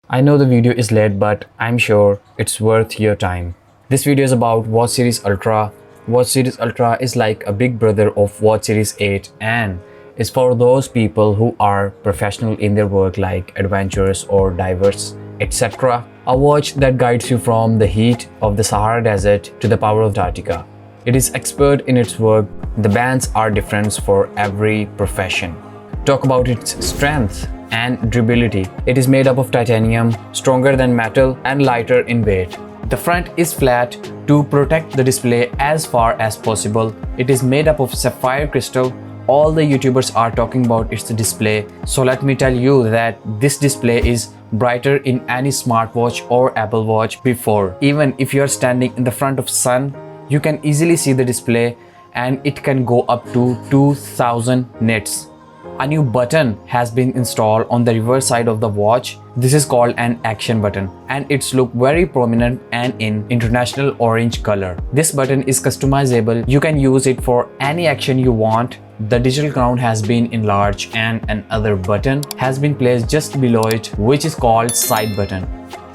I know the video is late, but I'm sure it's worth your time. This video is about Watch Series Ultra. Watch Series Ultra is like a big brother of Watch Series 8 and is for those people who are professional in their work like adventurers or divers, etc. A watch that guides you from the heat of the Sahara Desert to the power of Antarctica. It is expert in its work. The bands are different for every profession. Talk about its strength and durability. It is made up of titanium, stronger than metal and lighter in weight. The front is flat to protect the display as far as possible. It is made up of sapphire crystal. All the YouTubers are talking about its display, so let me tell you that this display is brighter in any smartwatch or Apple Watch before. Even if you are standing in the front of sun, you can easily see the display and it can go up to 2000 nits. A new button has been installed on the reverse side of the watch. This is called an action button and it's look very prominent and in international orange color. This button is customizable. You can use it for any action you want. The digital crown has been enlarged and another button has been placed just below it, which is called side button.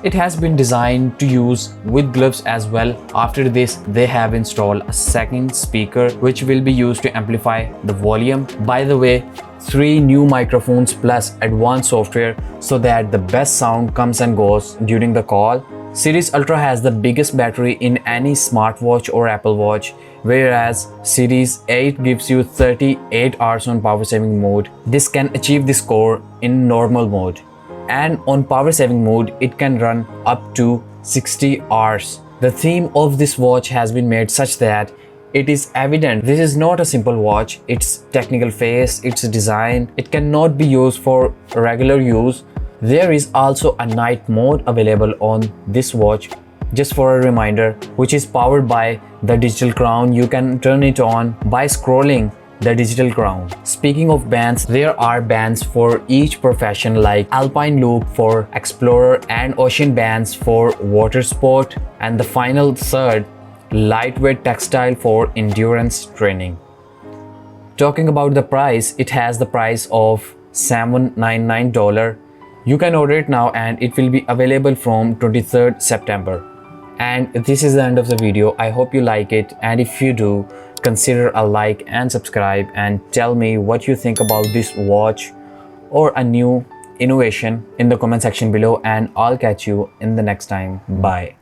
It has been designed to use with gloves as well. After this, they have installed a second speaker which will be used to amplify the volume. By the way, 3 new microphones plus advanced software so that the best sound comes and goes during the call. Series Ultra has the biggest battery in any smartwatch or Apple Watch, whereas Series 8 gives you 38 hours on power saving mode. This can achieve this score in normal mode. And on power saving mode, it can run up to 60 hours. The theme of this watch has been made such that it is evident this is not a simple watch. Its technical face, its design, it cannot be used for regular use. There is also a night mode available on this watch, just for a reminder, which is powered by the digital crown. You can turn it on by scrolling the digital crown. Speaking of bands, there are bands for each profession like alpine loop for explorer and ocean bands for water sport, and the final third, lightweight textile for endurance training. Talking about the price, it has the price of $799. You can order it now and it will be available from 23rd September. And this is the end of the video. I hope you like it, and if you do, consider a like and subscribe and tell me what you think about this watch or a new innovation in the comment section below, and I'll catch you in the next time. Bye.